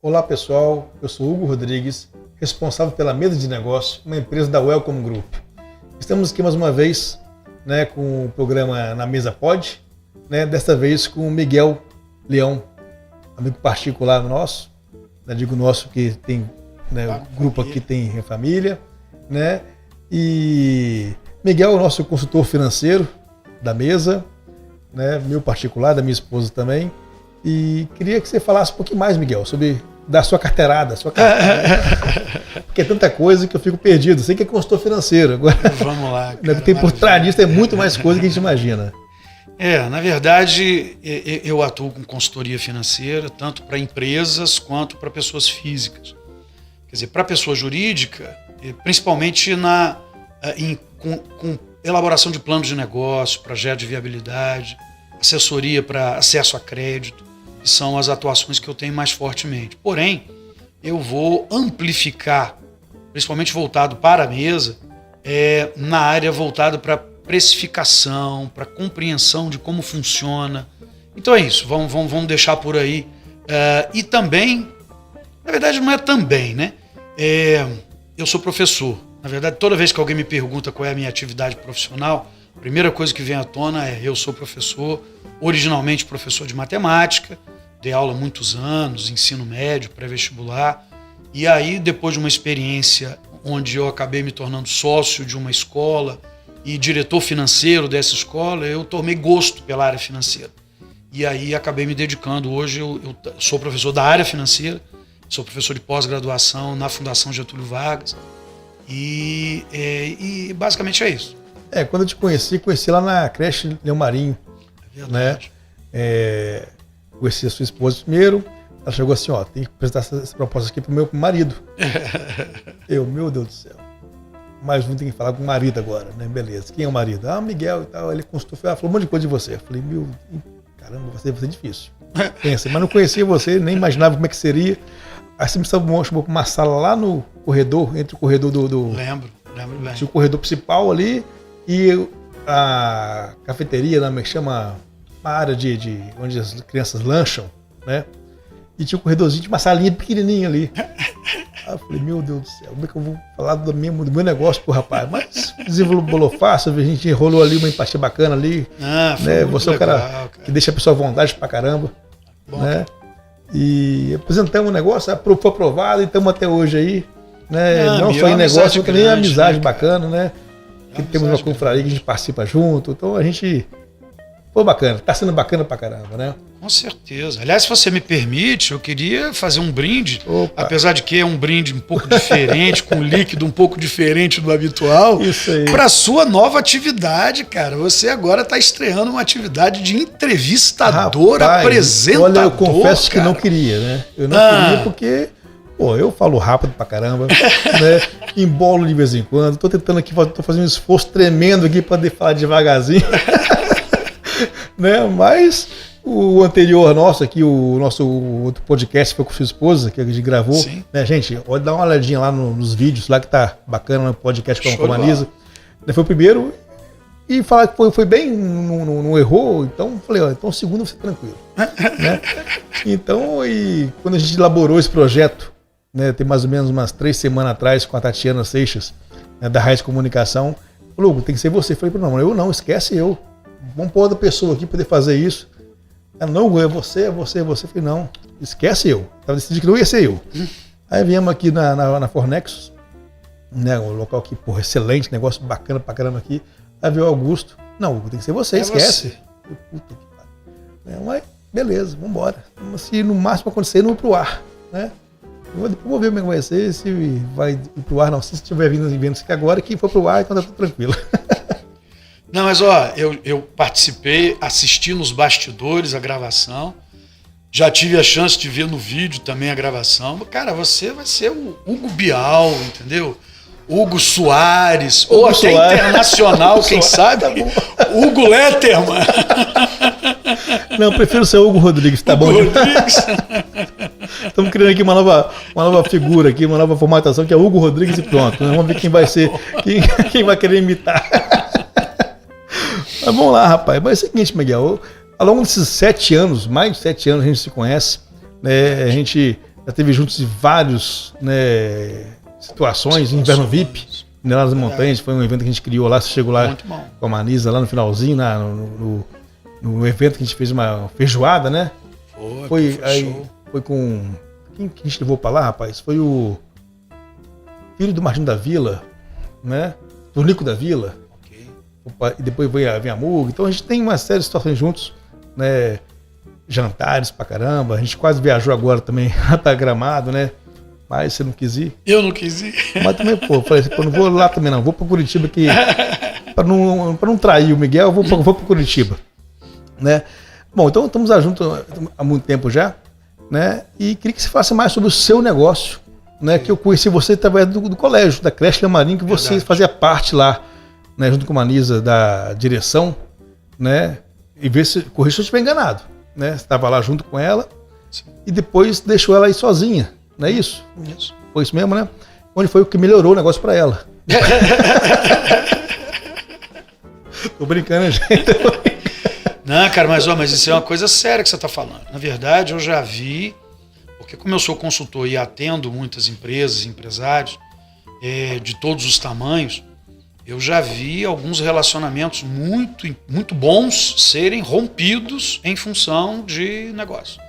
Olá pessoal, eu sou Hugo Rodrigues, responsável pela mesa de negócio, uma empresa da Welcome Group. Estamos aqui mais uma vez, né, com o programa Na Mesa Pod, né, desta vez com o Miguel Leão, amigo particular nosso, né, digo nosso que tem, né, o grupo aqui tem família, né, e Miguel é o nosso consultor financeiro da mesa, né, meu particular, da minha esposa também, e queria que você falasse um pouquinho mais, Miguel, sobre da sua carteirada, porque é tanta coisa que eu fico perdido. Sei que é consultor financeiro. Agora, vamos lá. Cara, tem por trás disso é muito mais coisa que a gente imagina. Na verdade, eu atuo com consultoria financeira, tanto para empresas quanto para pessoas físicas. Quer dizer, para pessoa jurídica, principalmente com elaboração de planos de negócio, projeto de viabilidade, assessoria para acesso a crédito, que são as atuações que eu tenho mais fortemente. Porém, eu vou amplificar, principalmente voltado para a mesa, na área voltada para precificação, para compreensão de como funciona. Então é isso, vamos deixar por aí. E também, na verdade não é também, né? Eu sou professor. Na verdade, toda vez que alguém me pergunta qual é a minha atividade profissional, a primeira coisa que vem à tona é eu sou professor, originalmente professor de matemática, dei aula há muitos anos, ensino médio, pré-vestibular, e aí depois de uma experiência onde eu acabei me tornando sócio de uma escola e diretor financeiro dessa escola, eu tomei gosto pela área financeira. E aí acabei me dedicando, hoje eu sou professor da área financeira, sou professor de pós-graduação na Fundação Getúlio Vargas, e basicamente é isso. Quando eu te conheci lá na creche Leão Marinho. É verdade. Né? Conheci a sua esposa primeiro, ela chegou assim, tem que apresentar essa proposta aqui pro meu marido. Meu Deus do céu. Mais um tem que falar com o marido agora, né? Beleza. Quem é o marido? Miguel e tal. Ele consultou, falou um monte de coisa de você. Eu falei, caramba, vai ser difícil. Pensa, mas não conhecia você, nem imaginava como é que seria. Aí você me chamou para uma sala lá no corredor, entre o corredor do... Lembro bem. Tinha o corredor principal ali e a cafeteria, né, me chama... uma área onde as crianças lancham, né? E tinha um corredorzinho de uma salinha pequenininha ali. Aí eu falei, meu Deus do céu, como é que eu vou falar do meu negócio pro rapaz? Mas desenvolveu fácil, a gente enrolou ali uma empatia bacana ali. Né? Você é o cara que deixa a pessoa à vontade pra caramba. Bom, né? E apresentamos o negócio, foi aprovado e estamos até hoje aí. Né? Não só em negócio, mas também amizade bacana, né? Que temos uma confraria que a gente participa junto. Então a gente... Foi bacana, tá sendo bacana pra caramba, né? Com certeza. Aliás, se você me permite, eu queria fazer um brinde, apesar de que é um brinde um pouco diferente, com líquido um pouco diferente do habitual, para sua nova atividade, cara. Você agora está estreando uma atividade de entrevistador, apresentador. Olha, eu confesso que não queria, né? Eu não queria porque... eu falo rápido pra caramba, né? Embolo de vez em quando, tô tentando aqui, tô fazendo um esforço tremendo aqui para falar devagarzinho. Né? Mas o anterior nosso aqui, o nosso outro podcast foi com sua esposa, que a gente gravou. Né, gente, pode dar uma olhadinha lá nos vídeos, lá que tá bacana, no podcast com a Marisa. Foi o primeiro e falar que foi bem, não errou, então falei, então o segundo vai ser tranquilo. Né? Então, e quando a gente elaborou esse projeto, né, tem mais ou menos umas 3 semanas atrás, com a Tatiana Seixas, né, da Raiz Comunicação, falou, tem que ser você. Eu falei, não, eu não, esquece eu. Vamos pôr outra pessoa aqui poder fazer isso. Não, é você. Eu falei, não, esquece eu. Estava decidido que não ia ser eu. Aí viemos aqui na Fornexus, né, um local aqui, excelente, negócio bacana pra caramba aqui. Aí veio o Augusto. Não, tem que ser você, esquece. Puta que pariu. Mas beleza, vamos embora. Se no máximo acontecer, não ir pro ar. Né? Depois vou ver como é que vai ser, se vai ir pro ar, não. Se estiver vendo isso aqui agora, quem for pro ar, então tá tudo tranquilo. Não, mas eu participei, assisti nos bastidores a gravação, já tive a chance de ver no vídeo também a gravação. Cara, você vai ser o Hugo Bial, entendeu? Hugo Soares, ou até Soares. Internacional, quem sabe? Tá Hugo Letterman. Não, eu prefiro ser Hugo Rodrigues, tá Hugo bom? Rodrigues. Estamos criando aqui uma nova figura, aqui, uma nova formatação, que é Hugo Rodrigues e pronto. Vamos ver quem vai ser, quem vai querer imitar. Mas vamos lá, rapaz. Mas é o seguinte, Miguel, ao longo desses 7 anos, mais de 7 anos a gente se conhece, né? A gente já teve juntos em vários, né, situações, Inverno VIP, né, lá nas montanhas, foi um evento que a gente criou lá, você chegou lá com a Marisa lá no finalzinho, no evento que a gente fez uma feijoada, né? Foi com... Quem que a gente levou pra lá, rapaz? Foi o filho do Martinho da Vila, né? Do Nico da Vila. Okay. E depois veio a Muga. Então a gente tem uma série de situações juntos, né? Jantares pra caramba. A gente quase viajou agora também pra Gramado, né? Mas você não quis ir. Eu não quis ir. Mas também, pô, eu falei assim, pô, não vou lá também não. Vou pra Curitiba que... pra não trair o Miguel, eu vou pra Curitiba, né? Bom, então estamos juntos há muito tempo já, né? E queria que você falasse mais sobre o seu negócio, né? Que eu conheci você através do colégio, da creche Lamarim, que você fazia parte lá, né? Junto com a Manisa da direção, né? E ver se corrija se eu estiver enganado, né? Você estava lá junto com ela. Sim. E depois deixou ela aí sozinha, não é isso? Isso. Foi isso mesmo, né? Onde foi o que melhorou o negócio para ela. Tô brincando, gente. Não, cara, mas isso é uma coisa séria que você está falando. Na verdade, eu já vi, porque como eu sou consultor e atendo muitas empresas, empresários, de todos os tamanhos, eu já vi alguns relacionamentos muito bons serem rompidos em função de negócio.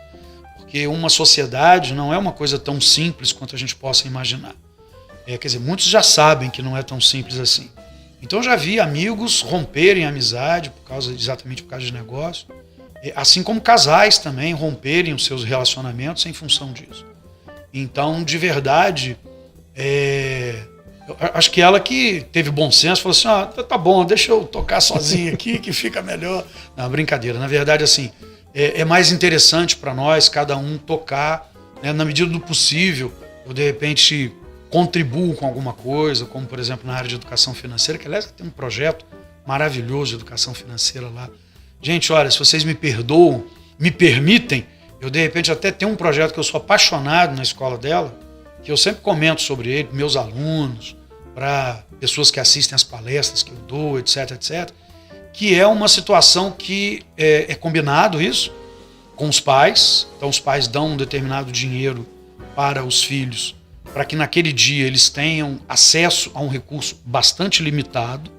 Porque uma sociedade não é uma coisa tão simples quanto a gente possa imaginar. Quer dizer, muitos já sabem que não é tão simples assim. Então eu já vi amigos romperem a amizade exatamente por causa de negócio, assim como casais também romperem os seus relacionamentos em função disso. Então, de verdade, eu acho que ela que teve bom senso, falou assim, tá bom, deixa eu tocar sozinho aqui que fica melhor. Não, brincadeira. Na verdade, assim, é mais interessante para nós, cada um tocar, né, na medida do possível. Eu, de repente, contribuo com alguma coisa, como, por exemplo, na área de educação financeira, que, aliás, tem um projeto maravilhoso de educação financeira lá. Gente, olha, se vocês me perdoam, me permitem, eu, de repente, até tenho um projeto que eu sou apaixonado na escola dela, que eu sempre comento sobre ele para meus alunos, para pessoas que assistem as palestras que eu dou, etc, etc, que é uma situação que é combinado isso com os pais. Então, os pais dão um determinado dinheiro para os filhos, para que naquele dia eles tenham acesso a um recurso bastante limitado,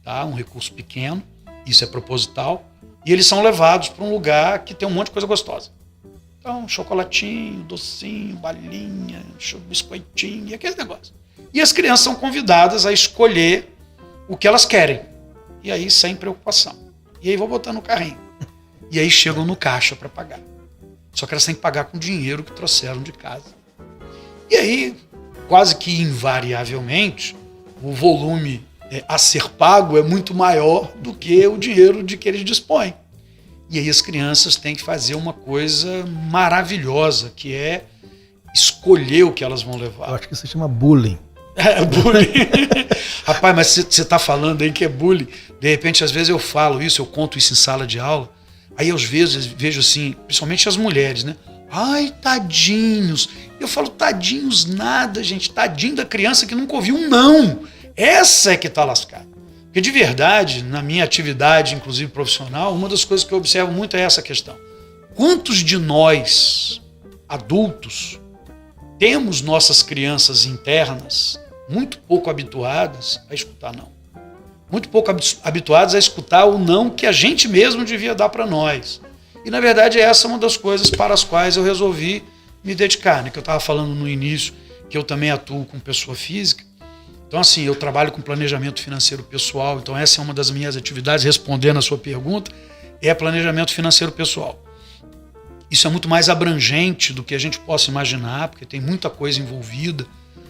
tá? Um recurso pequeno, isso é proposital, e eles são levados para um lugar que tem um monte de coisa gostosa. Então, chocolatinho, docinho, balinha, biscoitinho, aquele negócio. E as crianças são convidadas a escolher o que elas querem. E aí, sem preocupação. E aí, vou botar no carrinho. E aí, chegam no caixa para pagar. Só que elas têm que pagar com o dinheiro que trouxeram de casa. E aí, quase que invariavelmente, o volume a ser pago é muito maior do que o dinheiro de que eles dispõem. E aí as crianças têm que fazer uma coisa maravilhosa, que é escolher o que elas vão levar. Eu acho que isso se chama bullying. Bullying. Rapaz, mas você está falando aí que é bullying. De repente, às vezes eu falo isso, eu conto isso em sala de aula. Aí às vezes vejo assim, principalmente as mulheres, né? Ai, tadinhos. Eu falo, tadinhos nada, gente. Tadinho da criança que nunca ouviu um não. Essa é que está lascada. Porque de verdade, na minha atividade, inclusive profissional, uma das coisas que eu observo muito é essa questão. Quantos de nós, adultos, temos nossas crianças internas muito pouco habituadas a escutar não? Muito pouco habituadas a escutar o não que a gente mesmo devia dar para nós. E, na verdade, essa é uma das coisas para as quais eu resolvi me dedicar, né? Que eu estava falando no início, que eu também atuo com pessoa física. Então, assim, eu trabalho com planejamento financeiro pessoal. Então, essa é uma das minhas atividades, respondendo a sua pergunta, é planejamento financeiro pessoal. Isso é muito mais abrangente do que a gente possa imaginar, porque tem muita coisa envolvida.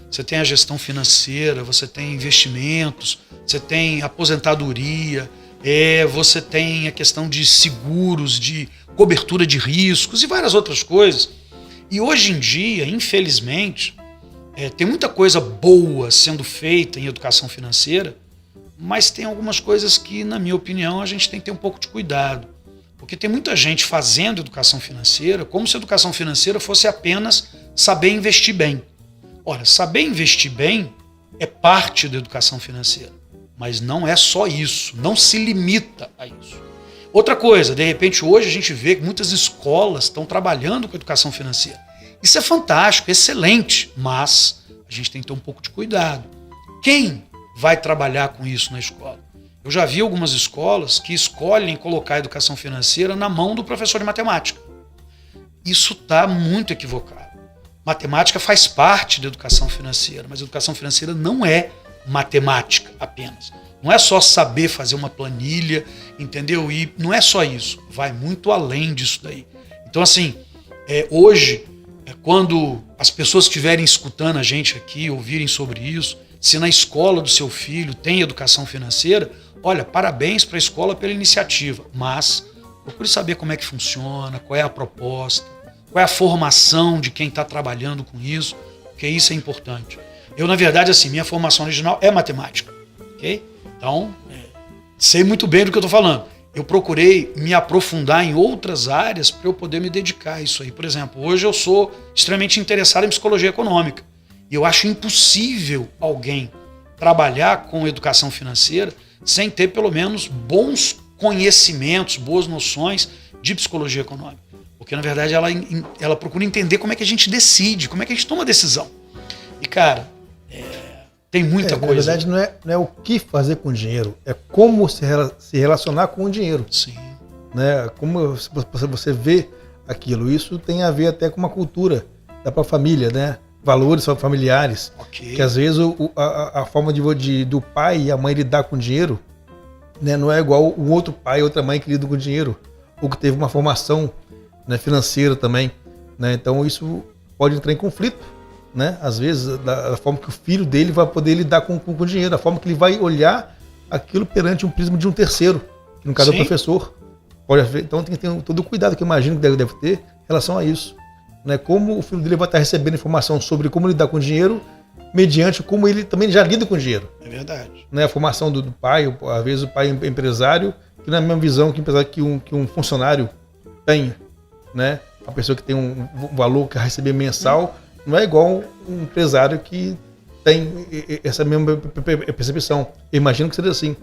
Você tem a gestão financeira, você tem investimentos, você tem aposentadoria, você tem a questão de seguros, de cobertura de riscos e várias outras coisas. E hoje em dia, infelizmente, tem muita coisa boa sendo feita em educação financeira, mas tem algumas coisas que, na minha opinião, a gente tem que ter um pouco de cuidado. Porque tem muita gente fazendo educação financeira como se a educação financeira fosse apenas saber investir bem. Ora, saber investir bem é parte da educação financeira, mas não é só isso, não se limita a isso. Outra coisa, de repente hoje a gente vê que muitas escolas estão trabalhando com educação financeira. Isso é fantástico, excelente, mas a gente tem que ter um pouco de cuidado. Quem vai trabalhar com isso na escola? Eu já vi algumas escolas que escolhem colocar a educação financeira na mão do professor de matemática. Isso está muito equivocado. Matemática faz parte da educação financeira, mas a educação financeira não é matemática apenas. Não é só saber fazer uma planilha, entendeu? E não é só isso, vai muito além disso daí. Então, assim, hoje, quando as pessoas estiverem escutando a gente aqui, ouvirem sobre isso, se na escola do seu filho tem educação financeira, olha, parabéns para a escola pela iniciativa, mas procure saber como é que funciona, qual é a proposta, qual é a formação de quem está trabalhando com isso, porque isso é importante. Eu, na verdade, assim, minha formação original é matemática, ok? Então, sei muito bem do que eu estou falando. Eu procurei me aprofundar em outras áreas para eu poder me dedicar a isso aí. Por exemplo, hoje eu sou extremamente interessado em psicologia econômica. E eu acho impossível alguém trabalhar com educação financeira sem ter pelo menos bons conhecimentos, boas noções de psicologia econômica. Porque, na verdade, ela procura entender como é que a gente decide, como é que a gente toma decisão. E, cara, tem muita coisa. Na verdade, não é o que fazer com o dinheiro, é como se relacionar com o dinheiro. Sim. Né? Como você vê aquilo. Isso tem a ver até com uma cultura da própria família, né? Valores familiares. Okay. Que às vezes a forma do pai e a mãe lidar com o dinheiro, né, não é igual um outro pai e outra mãe que lidam com o dinheiro, ou que teve uma formação, né, financeira também. Né? Então isso pode entrar em conflito. Né? Às vezes, da forma que o filho dele vai poder lidar com o dinheiro, da forma que ele vai olhar aquilo perante um prisma de um terceiro, que no caso é o professor. Então tem que ter todo o cuidado que eu imagino que deve ter em relação a isso. Né? Como o filho dele vai estar recebendo informação sobre como lidar com o dinheiro, mediante como ele também já lida com o dinheiro. É verdade. Né? A formação do pai, às vezes o pai é empresário, que não é a mesma visão que um funcionário tem. Né? A pessoa que tem um valor que vai receber mensal, não é igual um empresário que tem essa mesma percepção. Eu imagino que seja assim,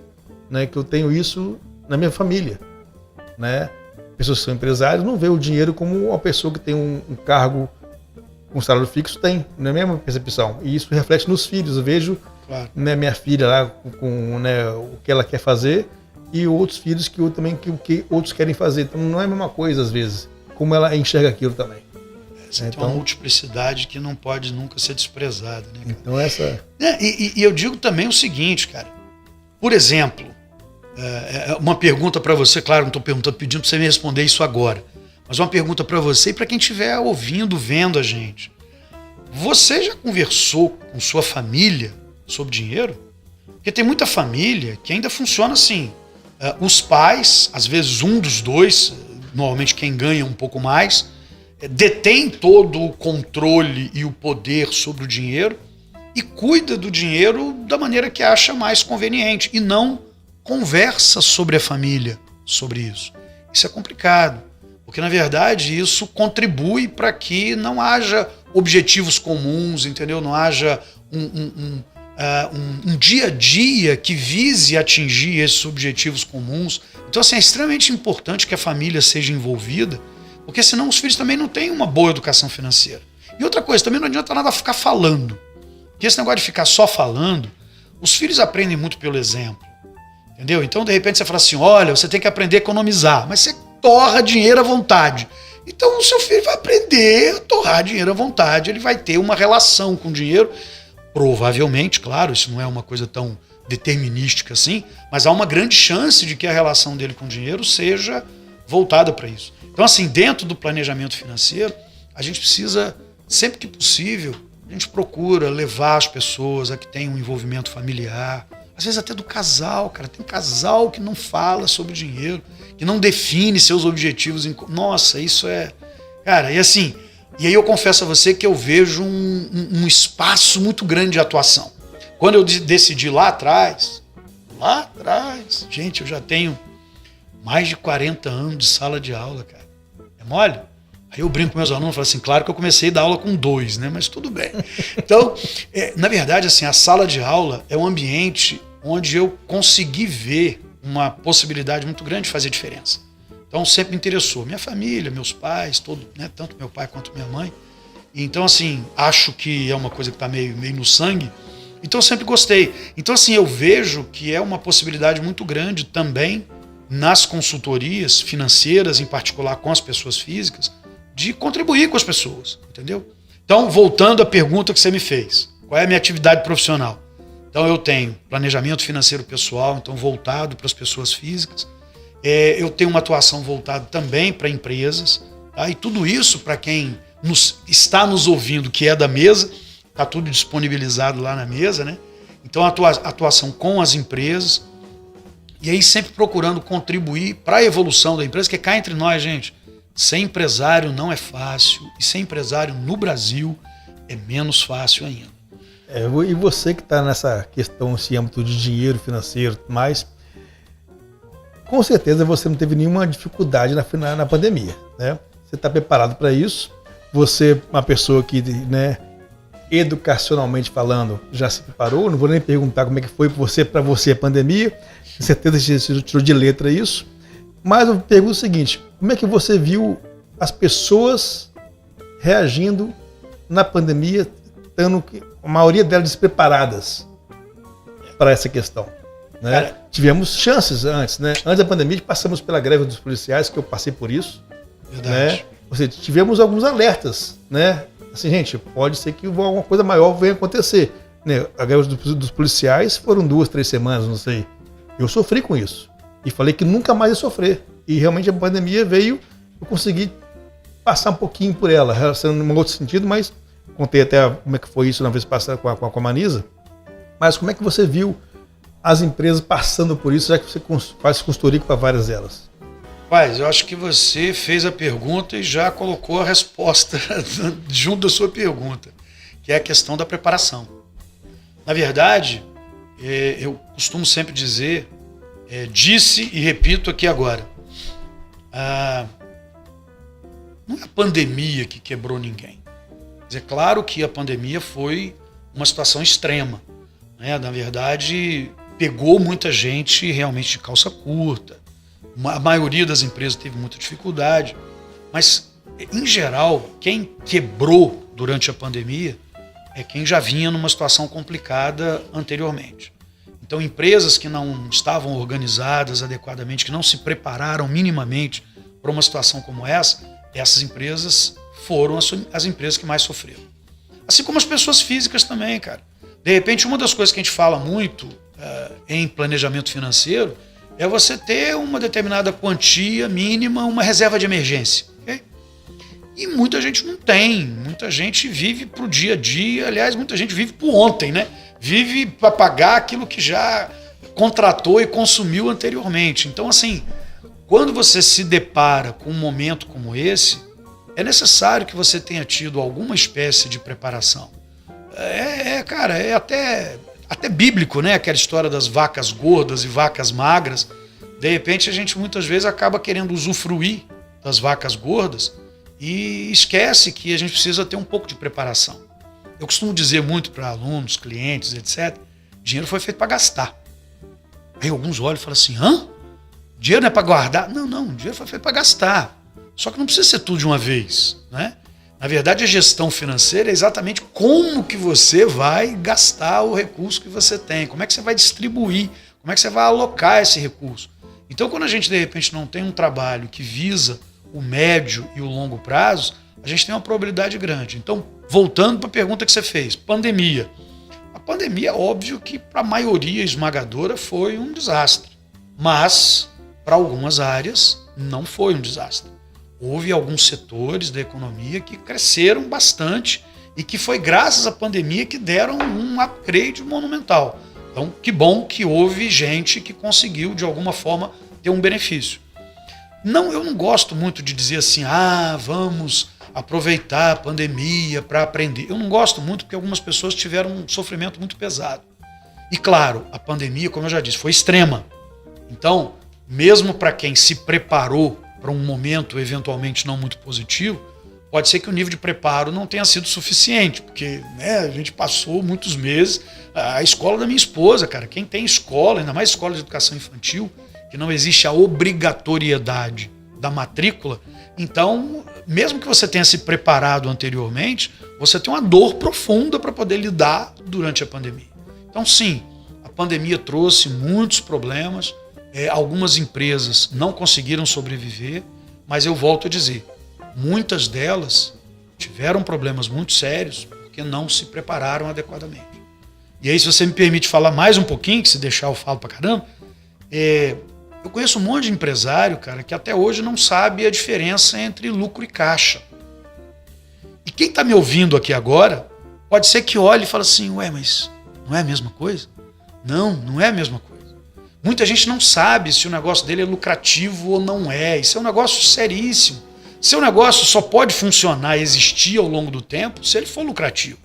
né? Que eu tenho isso na minha família. Né? Pessoas que são empresários não veem o dinheiro como uma pessoa que tem um cargo com salário fixo tem, não é a mesma percepção. E isso reflete nos filhos. Eu vejo, claro, né, minha filha lá com né, o que ela quer fazer e outros filhos que outros querem fazer. Então não é a mesma coisa às vezes, como ela enxerga aquilo também. Você tem uma multiplicidade que não pode nunca ser desprezada. Né, cara? Então essa... E eu digo também o seguinte, cara. Por exemplo, uma pergunta para você, claro, não estou pedindo para você me responder isso agora, mas uma pergunta para você e para quem estiver ouvindo, vendo a gente. Você já conversou com sua família sobre dinheiro? Porque tem muita família que ainda funciona assim. Os pais, às vezes um dos dois, normalmente quem ganha um pouco mais, detém todo o controle e o poder sobre o dinheiro e cuida do dinheiro da maneira que acha mais conveniente e não conversa sobre a família, sobre isso. Isso é complicado, porque na verdade isso contribui para que não haja objetivos comuns, entendeu? Não haja um dia a dia que vise atingir esses objetivos comuns. Então, assim, é extremamente importante que a família seja envolvida, porque senão os filhos também não têm uma boa educação financeira. E outra coisa, também não adianta nada ficar falando. Porque esse negócio de ficar só falando, os filhos aprendem muito pelo exemplo. Entendeu? Então, de repente, você fala assim, olha, você tem que aprender a economizar, mas você torra dinheiro à vontade. Então, o seu filho vai aprender a torrar dinheiro à vontade, ele vai ter uma relação com o dinheiro, provavelmente, claro, isso não é uma coisa tão determinística assim, mas há uma grande chance de que a relação dele com o dinheiro seja voltada para isso. Então, assim, dentro do planejamento financeiro, a gente precisa, sempre que possível, a gente procura levar as pessoas a que tenham um envolvimento familiar, às vezes até do casal, cara. Tem casal que não fala sobre dinheiro, que não define seus objetivos. Nossa, isso é... Cara, e assim, e aí eu confesso a você que eu vejo um espaço muito grande de atuação. Quando eu decidi lá atrás, gente, eu já tenho mais de 40 anos de sala de aula, cara. É mole? Aí eu brinco com meus alunos e falo assim, claro que eu comecei a dar aula com 2, né? Mas tudo bem. Então, na verdade, assim, a sala de aula é um ambiente onde eu consegui ver uma possibilidade muito grande de fazer diferença. Então, sempre me interessou. Minha família, meus pais, todo, né, tanto meu pai quanto minha mãe. Então, assim, acho que é uma coisa que está meio no sangue. Então, eu sempre gostei. Então, assim, eu vejo que é uma possibilidade muito grande também nas consultorias financeiras, em particular com as pessoas físicas, de contribuir com as pessoas, entendeu? Então, voltando à pergunta que você me fez, qual é a minha atividade profissional? Então, eu tenho planejamento financeiro pessoal, então voltado para as pessoas físicas. Eu tenho uma atuação voltada também para empresas, tá? E tudo isso, para quem está nos ouvindo, que é da mesa, está tudo disponibilizado lá na mesa, né? Então, atuação com as empresas, e aí sempre procurando contribuir para a evolução da empresa, que cá entre nós, gente, ser empresário não é fácil, e ser empresário no Brasil é menos fácil ainda. E você que está nessa questão, esse âmbito de dinheiro financeiro, mas com certeza você não teve nenhuma dificuldade na pandemia, né? Você está preparado para isso. Você é uma pessoa que, né, educacionalmente falando, já se preparou. Não vou nem perguntar como é que foi para você a pandemia. Com certeza você tirou de letra isso. Mas eu pergunto o seguinte: como é que você viu as pessoas reagindo na pandemia, estando a maioria delas despreparadas para essa questão, né? Cara, tivemos chances antes, né? Antes da pandemia, passamos pela greve dos policiais, que eu passei por isso. Verdade. Né? Ou seja, tivemos alguns alertas, né? Assim, gente, pode ser que alguma coisa maior venha acontecer, né? A greve dos policiais foram 2, 3 semanas, não sei. Eu sofri com isso. E falei que nunca mais ia sofrer. E realmente a pandemia veio, eu consegui passar um pouquinho por ela, relacionando em um outro sentido, mas contei até como é que foi isso na vez passada com a Manisa. Mas como é que você viu as empresas passando por isso, já que você faz consultoria para várias delas? Rapaz, eu acho que você fez a pergunta e já colocou a resposta junto da sua pergunta, que é a questão da preparação. Na verdade, eu costumo sempre dizer, disse e repito aqui agora, não é a pandemia que quebrou ninguém. É claro que a pandemia foi uma situação extrema, né? Na verdade, pegou muita gente realmente de calça curta. A maioria das empresas teve muita dificuldade. Mas, em geral, quem quebrou durante a pandemia é quem já vinha numa situação complicada anteriormente. Então, empresas que não estavam organizadas adequadamente, que não se prepararam minimamente para uma situação como essas empresas foram as empresas que mais sofreram. Assim como as pessoas físicas também, cara. De repente, uma das coisas que a gente fala muito em planejamento financeiro é você ter uma determinada quantia mínima, uma reserva de emergência. Okay? E muita gente não tem. Muita gente vive para o dia a dia. Aliás, muita gente vive para ontem, né? Vive para pagar aquilo que já contratou e consumiu anteriormente. Então, assim, quando você se depara com um momento como esse, é necessário que você tenha tido alguma espécie de preparação. Cara, é até bíblico, né? Aquela história das vacas gordas e vacas magras. De repente, a gente muitas vezes acaba querendo usufruir das vacas gordas e esquece que a gente precisa ter um pouco de preparação. Eu costumo dizer muito para alunos, clientes, etc. Dinheiro foi feito para gastar. Aí alguns olham e falam assim, dinheiro não é para guardar? Não, dinheiro foi feito para gastar. Só que não precisa ser tudo de uma vez, né? Na verdade, a gestão financeira é exatamente como que você vai gastar o recurso que você tem, como é que você vai distribuir, como é que você vai alocar esse recurso. Então, quando a gente, de repente, não tem um trabalho que visa o médio e o longo prazo, a gente tem uma probabilidade grande. Então, voltando para a pergunta que você fez, pandemia. A pandemia, é óbvio que para a maioria esmagadora foi um desastre, mas para algumas áreas não foi um desastre. Houve alguns setores da economia que cresceram bastante e que foi graças à pandemia que deram um upgrade monumental. Então, que bom que houve gente que conseguiu, de alguma forma, ter um benefício. Eu não gosto muito de dizer assim, vamos aproveitar a pandemia para aprender. Eu não gosto muito porque algumas pessoas tiveram um sofrimento muito pesado. E claro, a pandemia, como eu já disse, foi extrema. Então, mesmo para quem se preparou para um momento eventualmente não muito positivo, pode ser que o nível de preparo não tenha sido suficiente, porque, né, a gente passou muitos meses. A escola da minha esposa, cara, quem tem escola, ainda mais escola de educação infantil, que não existe a obrigatoriedade da matrícula, então mesmo que você tenha se preparado anteriormente, você tem uma dor profunda para poder lidar durante a pandemia. Então, sim, a pandemia trouxe muitos problemas, algumas empresas não conseguiram sobreviver, mas eu volto a dizer, muitas delas tiveram problemas muito sérios porque não se prepararam adequadamente. E aí, se você me permite falar mais um pouquinho, que se deixar eu falo pra caramba, eu conheço um monte de empresário, cara, que até hoje não sabe a diferença entre lucro e caixa. E quem está me ouvindo aqui agora, pode ser que olhe e fale assim, ué, mas não é a mesma coisa? Não, não é a mesma coisa. Muita gente não sabe se o negócio dele é lucrativo ou não é. Isso é um negócio seríssimo. Seu negócio só pode funcionar, existir ao longo do tempo, se ele for lucrativo.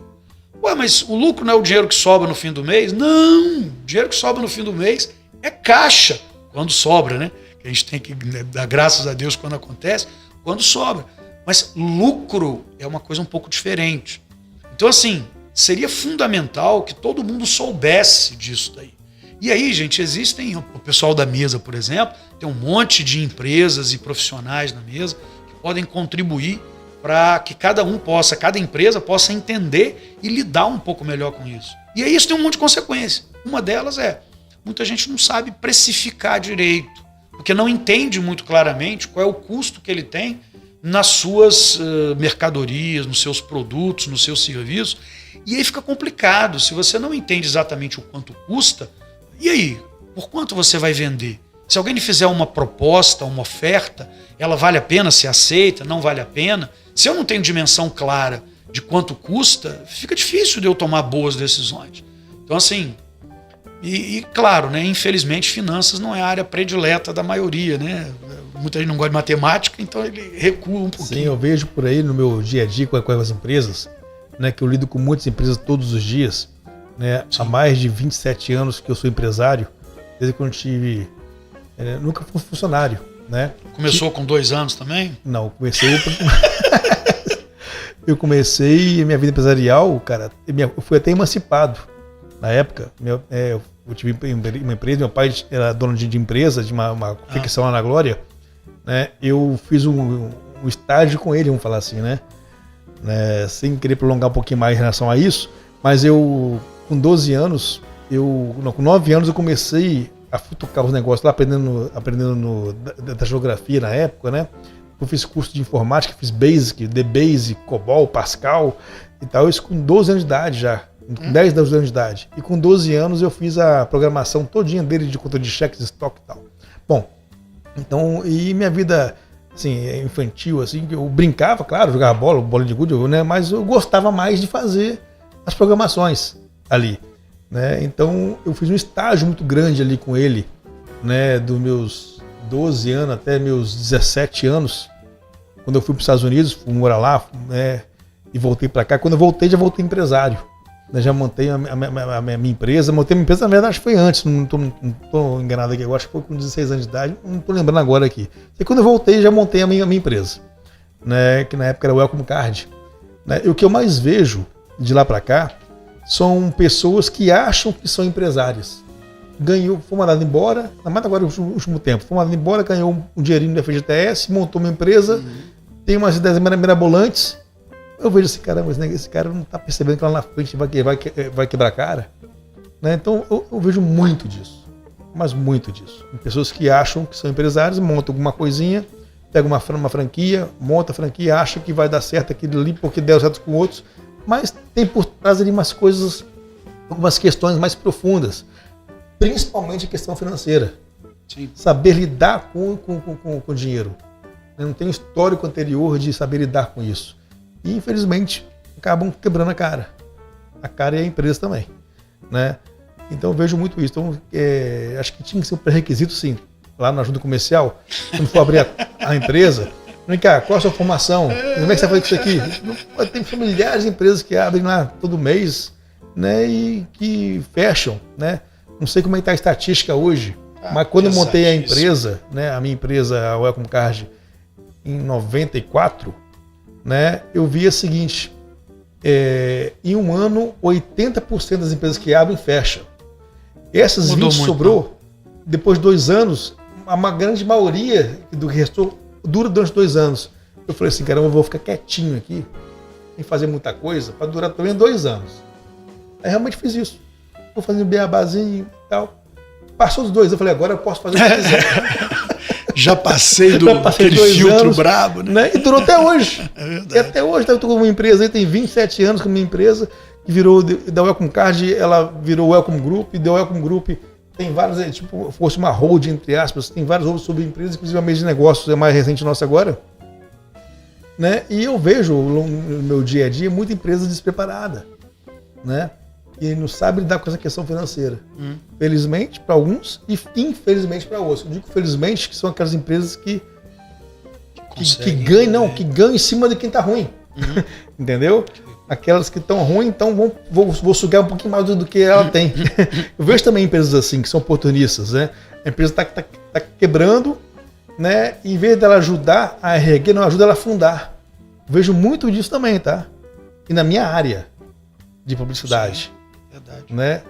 Ué, mas o lucro não é o dinheiro que sobra no fim do mês? Não! O dinheiro que sobra no fim do mês é caixa. Quando sobra, né? A gente tem que dar graças a Deus quando acontece, quando sobra. Mas lucro é uma coisa um pouco diferente. Então, assim, seria fundamental que todo mundo soubesse disso daí. E aí, gente, existem, o pessoal da mesa, por exemplo, tem um monte de empresas e profissionais na mesa que podem contribuir para que cada empresa possa entender e lidar um pouco melhor com isso. E aí isso tem um monte de consequência. Uma delas muita gente não sabe precificar direito, porque não entende muito claramente qual é o custo que ele tem nas suas mercadorias, nos seus produtos, nos seus serviços. E aí fica complicado. Se você não entende exatamente o quanto custa, e aí, por quanto você vai vender? Se alguém lhe fizer uma proposta, uma oferta, ela vale a pena ser aceita, não vale a pena? Se eu não tenho dimensão clara de quanto custa, fica difícil de eu tomar boas decisões. Então, assim, e claro, né, infelizmente, finanças não é a área predileta da maioria, né? Muita gente não gosta de matemática, então ele recua um pouquinho. Sim, eu vejo por aí no meu dia a dia com as empresas, né, que eu lido com muitas empresas todos os dias, né? Há mais de 27 anos que eu sou empresário, desde quando eu tive... nunca fui funcionário, né? Começou com 2 anos também? Não, eu comecei a minha vida empresarial, cara, eu fui até emancipado. Na época, eu tive uma empresa, meu pai era dono de empresa, de uma confecção lá na Glória, né? Eu fiz um estágio com ele, vamos falar assim, né? Sem querer prolongar um pouquinho mais em relação a isso, mas eu, com 12 anos, com 9 anos eu comecei a futucar os negócios lá, aprendendo da geografia na época, né? Eu fiz curso de informática, fiz Basic, DBasic, COBOL, Pascal e tal, isso com 12 anos de idade já, com 10, 12 anos de idade. E com 12 anos eu fiz a programação todinha dele de controle de cheques, estoque e tal. Bom, então, e minha vida, assim, infantil, assim, eu brincava, claro, jogava bola de gude, né? Mas eu gostava mais de fazer as programações ali, né? Então eu fiz um estágio muito grande ali com ele, né? Dos meus 12 anos até meus 17 anos, quando eu fui para os Estados Unidos, fui morar lá, né? E voltei para cá. Quando eu voltei, já voltei empresário, né? Já montei a minha empresa. Montei minha empresa, na verdade, acho que foi antes, não estou enganado aqui, eu acho que foi com 16 anos de idade, não estou lembrando agora aqui. E quando eu voltei, já montei a minha empresa, né? Que na época era Welcome Card, né? E o que eu mais vejo de lá para cá são pessoas que acham que são empresárias. Foi mandado embora, mas agora no último tempo, foi mandado embora, ganhou um dinheirinho do FGTS, montou uma empresa, tem umas ideias mirabolantes. Eu vejo assim, caramba, esse cara não está percebendo que lá na frente vai quebrar a cara, né? Então eu vejo muito disso, mas muito disso. Pessoas que acham que são empresários, montam alguma coisinha, pega uma franquia, monta a franquia, acha que vai dar certo aquilo ali porque deu certo com outros, mas tem por trás ali umas coisas, algumas questões mais profundas, principalmente a questão financeira. Sim. Saber lidar com o dinheiro. Não tem um histórico anterior de saber lidar com isso. E, infelizmente, acabam quebrando a cara. A cara e a empresa também, né? Então, eu vejo muito isso. Então, acho que tinha que ser um pré-requisito, sim, lá na ajuda comercial, quando for abrir a empresa. Vem cá, qual a sua formação? Como é que você vai fazer com isso aqui? Tem milhares de empresas que abrem lá todo mês, né? E que fecham, né? Não sei como é que está a estatística hoje, mas quando eu montei a empresa, né, a minha empresa, a Welcome Card, em 94, né, eu vi o seguinte, em um ano, 80% das empresas que abrem fecham. Essas 20 sobrou, depois de 2 anos, uma grande maioria do que restou dura durante 2 anos. eu falei assim, caramba, eu vou ficar quietinho aqui, sem fazer muita coisa, para durar também 2 anos. Aí realmente fiz isso. Vou fazer um beabazinho e tal. Passou os 2 anos, eu falei, agora eu posso fazer o que eu quiser. Já passei daquele filtro anos, brabo, né? E durou até hoje. É verdade. E até hoje, eu estou com uma empresa aí, tem 27 anos com uma empresa, que virou da Welcome Card, ela virou Welcome Group, e da Welcome Group tem várias, tipo, fosse uma holding, entre aspas, tem várias outras subempresas, inclusive a mesa de negócios é mais recente nossa agora. Né? E eu vejo no meu dia a dia muita empresa despreparada, né? E não sabe lidar com essa questão financeira. Felizmente para alguns e infelizmente para outros. Eu digo felizmente que são aquelas empresas que ganham, que ganham em cima de quem está ruim. Entendeu? Aquelas que estão ruins, então vou sugar um pouquinho mais do que ela tem. Eu vejo também empresas assim, que são oportunistas, né? A empresa está quebrando, né? Em vez dela ajudar a erguer, não ajuda ela a afundar. Eu vejo muito disso também, tá? E na minha área de publicidade. Sim, verdade. Né?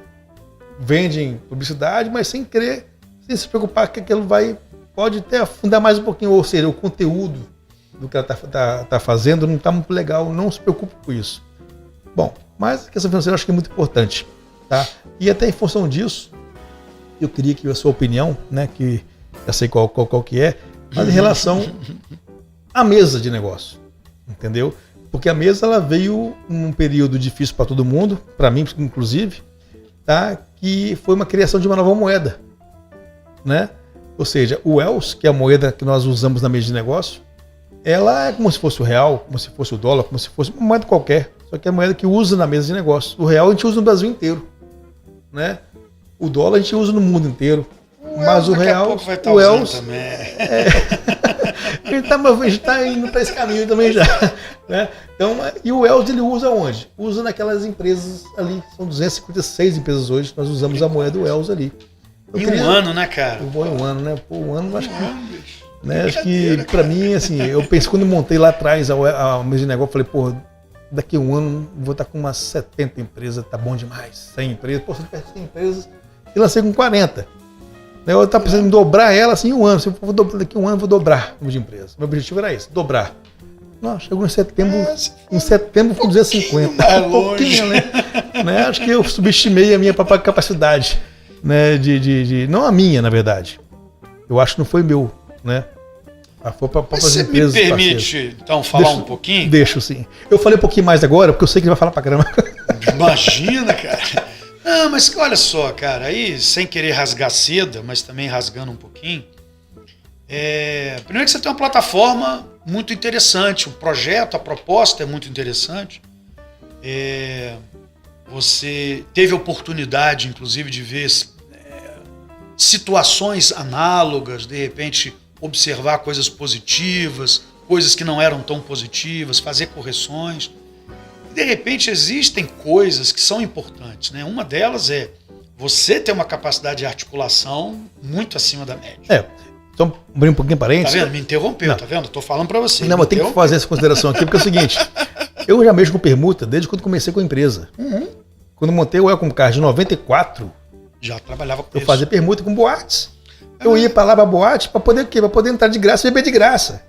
Vendem publicidade, mas sem querer, sem se preocupar que aquilo pode até afundar mais um pouquinho, ou seja, o conteúdo do que ela tá fazendo não está muito legal, não se preocupe com isso. Bom, mas a questão financeira eu acho que é muito importante, tá? E até em função disso, eu queria que a sua opinião, né, que eu sei qual que é, mas em relação à mesa de negócio, entendeu? Porque a mesa ela veio num período difícil para todo mundo, para mim inclusive, tá? Que foi uma criação de uma nova moeda, né? Ou seja, o ELS, que é a moeda que nós usamos na mesa de negócio, ela é como se fosse o real, como se fosse o dólar, como se fosse uma moeda qualquer, só que é a moeda que usa na mesa de negócio. O real a gente usa no Brasil inteiro, né? O dólar a gente usa no mundo inteiro, mas o real, o ELS também. A gente tá indo para esse caminho também já, né? Então, e o ELS ele usa onde? Usa naquelas empresas ali, são 256 empresas hoje, nós usamos a moeda do ELS ali. Um ano, né, cara? Eu vou em um ano, né? Pô, um ano, acho que... Né, acho que para mim, assim, eu penso, quando eu montei lá atrás a mesa de negócio, eu falei, pô, daqui a um ano vou estar com umas 70 empresas, tá bom demais, 100 empresas, pô, 100 empresas, e lancei com 40. Eu estava pensando em dobrar ela assim em um ano, se eu for daqui a um ano eu vou dobrar o número de empresas. Meu objetivo era esse, dobrar. Não, chegou em setembro com 250. Um pouquinho, né? Acho que eu subestimei a minha própria capacidade, né, não a minha, na verdade. Eu acho que não foi meu, né? Foi para as empresas. Você me permite, então, falar um pouquinho? Deixo, sim. Eu falei um pouquinho mais agora, porque eu sei que ele vai falar pra caramba. Imagina, cara. Não, mas olha só, cara, aí, sem querer rasgar seda, mas também rasgando um pouquinho, primeiro que você tem uma plataforma muito interessante, o projeto, a proposta é muito interessante. Você teve a oportunidade, inclusive, de ver situações análogas, de repente observar coisas positivas, coisas que não eram tão positivas, fazer correções. De repente existem coisas que são importantes, né? Uma delas é você ter uma capacidade de articulação muito acima da média. Então, abrir um pouquinho parênteses. Tá vendo? Me interrompeu, tá vendo? Tô falando para você. Não, mas tem que fazer essa consideração aqui, porque é o seguinte, eu já mexo com permuta desde quando comecei com a empresa. Quando montei o Welcome Card em 94, já trabalhava com isso. Eu fazia permuta com boates. Eu ia para lá para boate para poder o quê? Para poder entrar de graça e beber de graça.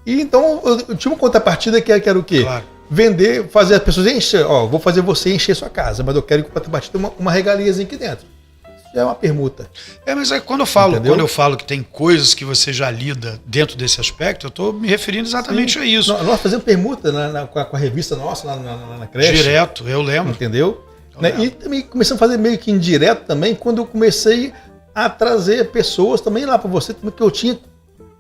E então eu tinha uma contrapartida que era o quê? Claro. Vender, fazer as pessoas encher, vou fazer você encher sua casa, mas eu quero que contrapartida uma regaliazinha aqui dentro. Isso já é uma permuta. Mas quando eu falo que tem coisas que você já lida dentro desse aspecto, eu estou me referindo exatamente a isso. Nós fazemos permuta com a revista nossa lá na creche. Direto, eu lembro. Entendeu? E também começamos a fazer meio que indireto também, quando eu comecei a trazer pessoas também lá para você, porque eu tinha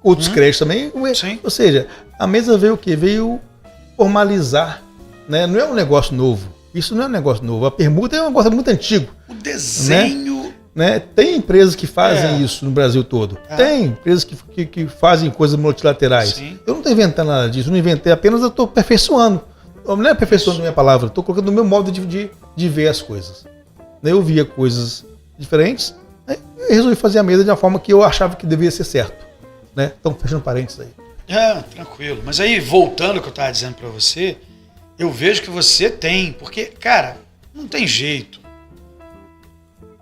outros créditos também. Sim. Ou seja, a mesa veio o quê? Veio formalizar, né? Não é um negócio novo. Isso não é um negócio novo. A permuta é um negócio muito antigo. O desenho... Né? Tem empresas que fazem isso no Brasil todo. Tem empresas que fazem coisas multilaterais. Sim. Eu não estou inventando nada disso. Eu não inventei, apenas eu estou aperfeiçoando. Não é aperfeiçoando a minha palavra. Estou colocando no meu modo de ver as coisas. Eu via coisas diferentes. Eu resolvi fazer a mesa de uma forma que eu achava que devia ser certo. Né? Então, fechando parênteses aí. Tranquilo. Mas aí, voltando ao que eu estava dizendo para você, eu vejo que você tem, porque, cara, não tem jeito.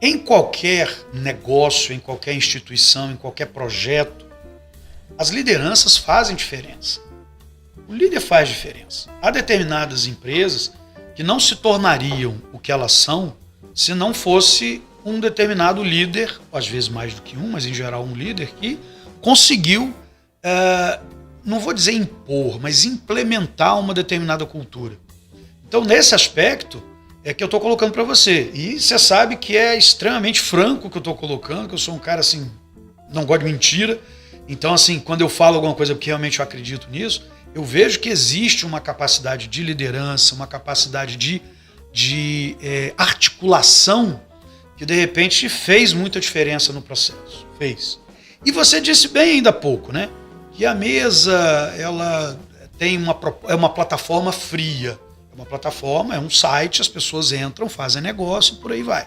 Em qualquer negócio, em qualquer instituição, em qualquer projeto, as lideranças fazem diferença. O líder faz diferença. Há determinadas empresas que não se tornariam o que elas são se não fosse um determinado líder, às vezes mais do que um, mas em geral um líder, que conseguiu, não vou dizer impor, mas implementar uma determinada cultura. Então, nesse aspecto, é que eu estou colocando para você. E você sabe que é extremamente franco o que eu estou colocando, que eu sou um cara assim, não gosto de mentira. Então, assim, quando eu falo alguma coisa porque realmente eu acredito nisso, eu vejo que existe uma capacidade de liderança, uma capacidade de articulação que, de repente, fez muita diferença no processo. Fez. E você disse bem ainda há pouco, né? Que a mesa, ela tem uma plataforma fria. É uma plataforma, é um site, as pessoas entram, fazem negócio e por aí vai.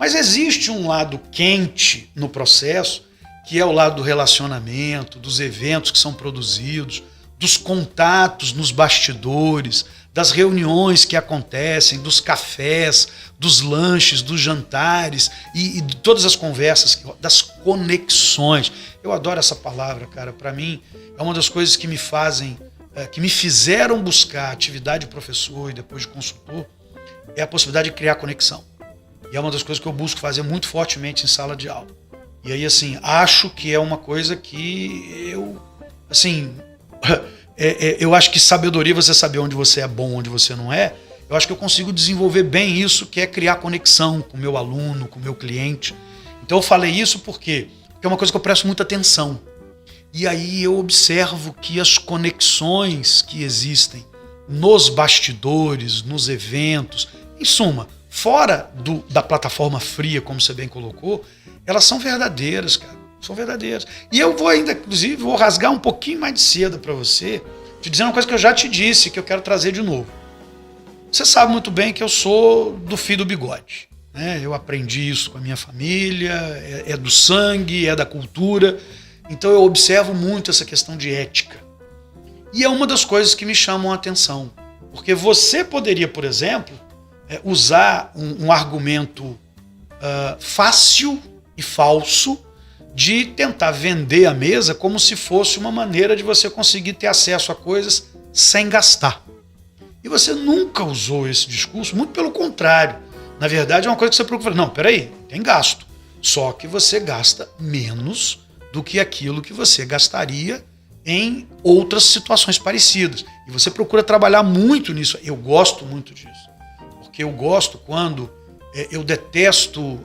Mas existe um lado quente no processo, que é o lado do relacionamento, dos eventos que são produzidos, dos contatos nos bastidores, das reuniões que acontecem, dos cafés, dos lanches, dos jantares e de todas as conversas, das conexões. Eu adoro essa palavra, cara. Para mim, é uma das coisas que me fazem, que me fizeram buscar a atividade de professor e depois de consultor, é a possibilidade de criar conexão. E é uma das coisas que eu busco fazer muito fortemente em sala de aula. E aí, assim, acho que é uma coisa que eu, assim, eu acho que sabedoria, você saber onde você é bom, onde você não é, eu acho que eu consigo desenvolver bem isso, que é criar conexão com o meu aluno, com o meu cliente. Então eu falei isso porque é uma coisa que eu presto muita atenção. E aí eu observo que as conexões que existem nos bastidores, nos eventos, em suma, fora da plataforma fria, como você bem colocou, elas são verdadeiras, cara. São verdadeiras. E eu vou ainda, inclusive, vou rasgar um pouquinho mais de seda para você, te dizendo uma coisa que eu já te disse, que eu quero trazer de novo. Você sabe muito bem que eu sou do fio do bigode, né? Eu aprendi isso com a minha família, é do sangue, é da cultura. Então eu observo muito essa questão de ética. E é uma das coisas que me chamam a atenção. Porque você poderia, por exemplo, usar um argumento fácil e falso de tentar vender a mesa como se fosse uma maneira de você conseguir ter acesso a coisas sem gastar. E você nunca usou esse discurso, muito pelo contrário. Na verdade, é uma coisa que você procura. Não, peraí, tem gasto. Só que você gasta menos do que aquilo que você gastaria em outras situações parecidas. E você procura trabalhar muito nisso. Eu gosto muito disso. Porque eu gosto quando eu detesto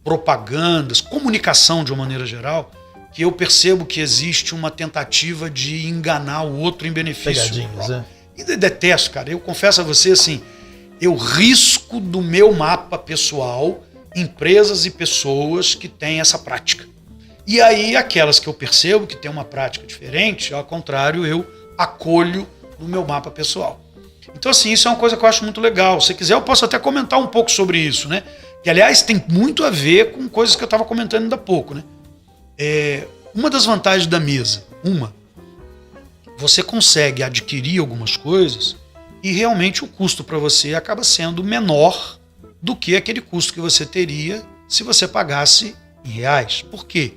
propagandas, comunicação de uma maneira geral, que eu percebo que existe uma tentativa de enganar o outro em benefício. Pegadinhas, né? E detesto, cara. Eu confesso a você, assim, eu risco do meu mapa pessoal empresas e pessoas que têm essa prática. E aí, aquelas que eu percebo que têm uma prática diferente, ao contrário, eu acolho no meu mapa pessoal. Então, assim, isso é uma coisa que eu acho muito legal. Se quiser, eu posso até comentar um pouco sobre isso, né? Que, aliás, tem muito a ver com coisas que eu estava comentando ainda há pouco, né? Uma das vantagens da mesa, você consegue adquirir algumas coisas e realmente o custo para você acaba sendo menor do que aquele custo que você teria se você pagasse em reais. Por quê?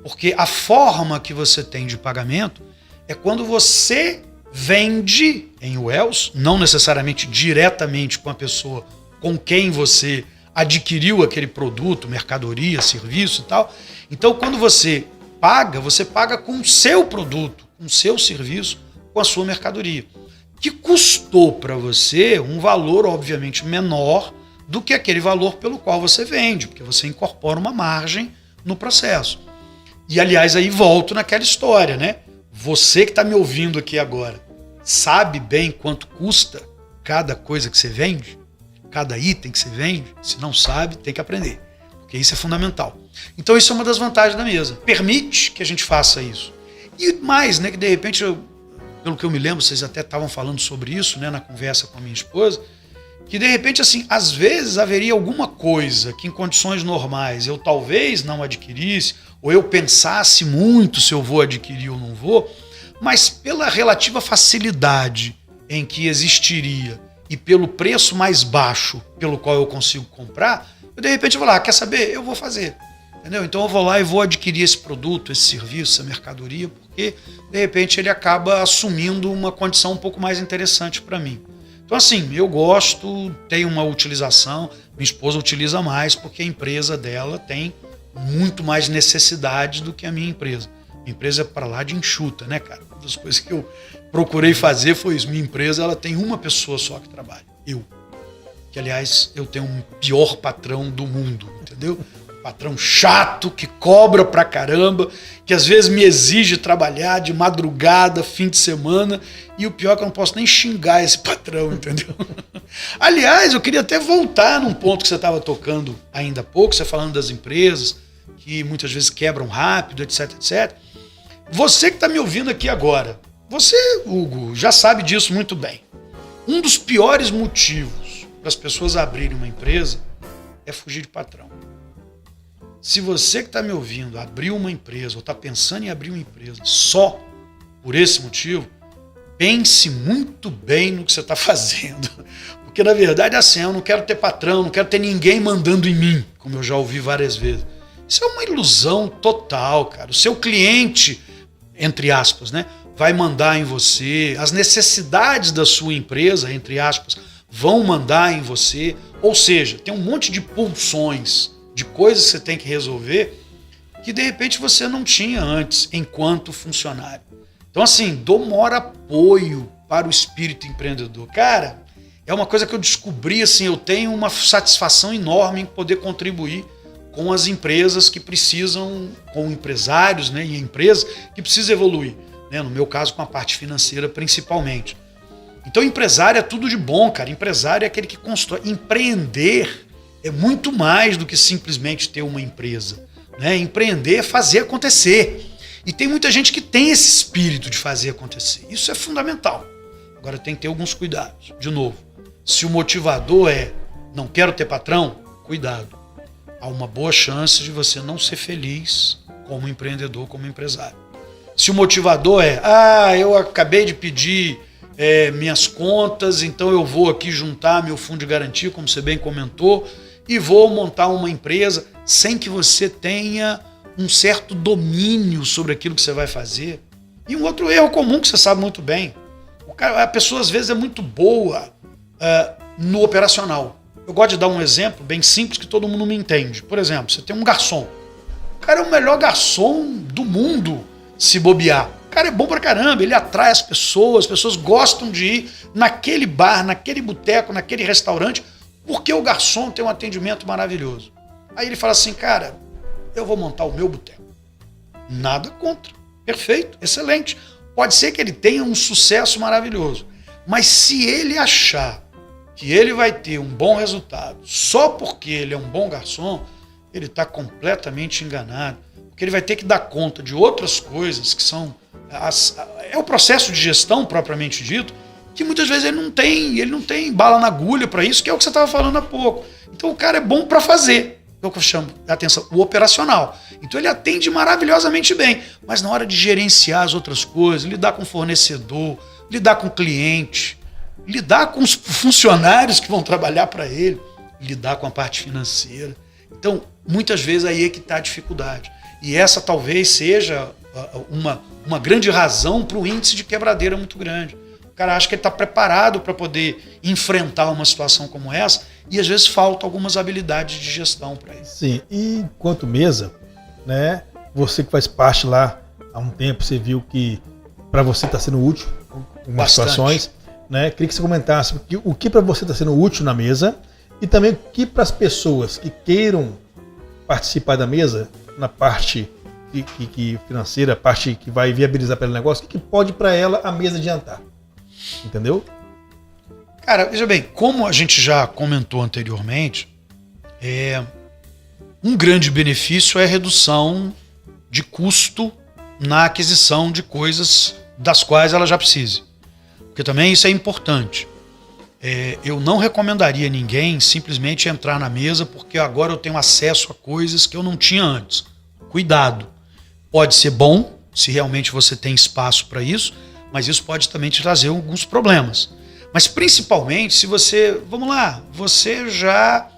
Porque a forma que você tem de pagamento é quando você vende em UELs, não necessariamente diretamente com a pessoa com quem você adquiriu aquele produto, mercadoria, serviço e tal. Então, quando você paga com o seu produto, com o seu serviço, com a sua mercadoria, que custou para você um valor, obviamente, menor do que aquele valor pelo qual você vende, porque você incorpora uma margem no processo. E, aliás, aí volto naquela história, né? Você que está me ouvindo aqui agora, sabe bem quanto custa cada coisa que você vende? Cada item que você vende? Se não sabe, tem que aprender, porque isso é fundamental. Então, isso é uma das vantagens da mesa. Permite que a gente faça isso. E mais, né, que de repente, pelo que eu me lembro, vocês até estavam falando sobre isso, né, na conversa com a minha esposa, que de repente, assim, às vezes haveria alguma coisa que em condições normais eu talvez não adquirisse, ou eu pensasse muito se eu vou adquirir ou não vou, mas pela relativa facilidade em que existiria e pelo preço mais baixo pelo qual eu consigo comprar, eu de repente vou lá, quer saber? Eu vou fazer. Entendeu? Então eu vou lá e vou adquirir esse produto, esse serviço, essa mercadoria, porque de repente ele acaba assumindo uma condição um pouco mais interessante para mim. Então assim, eu gosto, tem uma utilização, minha esposa utiliza mais porque a empresa dela tem muito mais necessidade do que a minha empresa. Minha empresa é para lá de enxuta, né, cara? Uma das coisas que eu procurei fazer foi isso. Minha empresa, ela tem uma pessoa só que trabalha, eu. Que, aliás, eu tenho um pior patrão do mundo, entendeu? Patrão chato, que cobra pra caramba, que às vezes me exige trabalhar de madrugada, fim de semana, e o pior é que eu não posso nem xingar esse patrão, entendeu? Aliás, eu queria até voltar num ponto que você estava tocando ainda há pouco, você falando das empresas, que muitas vezes quebram rápido, etc, etc. Você que está me ouvindo aqui agora, você, Hugo, já sabe disso muito bem. Um dos piores motivos para as pessoas abrirem uma empresa é fugir de patrão. Se você que está me ouvindo abriu uma empresa ou está pensando em abrir uma empresa só por esse motivo, pense muito bem no que você está fazendo. Porque, na verdade, é assim, eu não quero ter patrão, não quero ter ninguém mandando em mim, como eu já ouvi várias vezes. Isso é uma ilusão total, cara. O seu cliente, entre aspas, né, vai mandar em você, as necessidades da sua empresa, entre aspas, vão mandar em você. Ou seja, tem um monte de pulsões, de coisas que você tem que resolver que de repente você não tinha antes enquanto funcionário. Então assim, dou maior apoio para o espírito empreendedor. Cara, é uma coisa que eu descobri, assim, eu tenho uma satisfação enorme em poder contribuir com as empresas que precisam, com empresários, né, e empresas que precisam evoluir, né, no meu caso com a parte financeira principalmente. Então empresário é tudo de bom, cara. Empresário é aquele que constrói. Empreender é muito mais do que simplesmente ter uma empresa, né? Empreender é fazer acontecer. E tem muita gente que tem esse espírito de fazer acontecer. Isso é fundamental. Agora tem que ter alguns cuidados. De novo, se o motivador é não quero ter patrão, cuidado. Há uma boa chance de você não ser feliz como empreendedor, como empresário. Se o motivador é eu acabei de pedir minhas contas, então eu vou aqui juntar meu fundo de garantia, como você bem comentou, e vou montar uma empresa sem que você tenha um certo domínio sobre aquilo que você vai fazer. E um outro erro comum que você sabe muito bem, a pessoa às vezes é muito boa no operacional. Eu gosto de dar um exemplo bem simples que todo mundo me entende. Por exemplo, você tem um garçom. O cara é o melhor garçom do mundo, se bobear. O cara é bom pra caramba, ele atrai as pessoas gostam de ir naquele bar, naquele boteco, naquele restaurante, porque o garçom tem um atendimento maravilhoso. Aí ele fala assim, cara, eu vou montar o meu boteco. Nada contra. Perfeito, excelente. Pode ser que ele tenha um sucesso maravilhoso, mas se ele achar que ele vai ter um bom resultado só porque ele é um bom garçom, ele está completamente enganado. Porque ele vai ter que dar conta de outras coisas que são... é o processo de gestão propriamente dito, que muitas vezes ele não tem bala na agulha para isso, que é o que você estava falando há pouco. Então o cara é bom para fazer, é o que eu chamo, atenção, o operacional. Então ele atende maravilhosamente bem, mas na hora de gerenciar as outras coisas, lidar com o fornecedor, lidar com o cliente, lidar com os funcionários que vão trabalhar para ele, lidar com a parte financeira. Então, muitas vezes aí é que está a dificuldade. E essa talvez seja uma grande razão para o índice de quebradeira muito grande. O cara acha que ele está preparado para poder enfrentar uma situação como essa e às vezes faltam algumas habilidades de gestão para isso. Sim, e enquanto mesa, né, você que faz parte lá há um tempo, você viu que para você está sendo útil em algumas situações, né? Queria que você comentasse o que para você está sendo útil na mesa e também o que para as pessoas que queiram participar da mesa, na parte que financeira, a parte que vai viabilizar para o negócio, o que pode para ela a mesa adiantar. Entendeu? Cara, veja bem, como a gente já comentou anteriormente, um grande benefício é a redução de custo na aquisição de coisas das quais ela já precise. Porque também isso é importante. Eu não recomendaria ninguém simplesmente entrar na mesa porque agora eu tenho acesso a coisas que eu não tinha antes. Cuidado. Pode ser bom, se realmente você tem espaço para isso, mas isso pode também te trazer alguns problemas. Mas principalmente se você, vamos lá, você já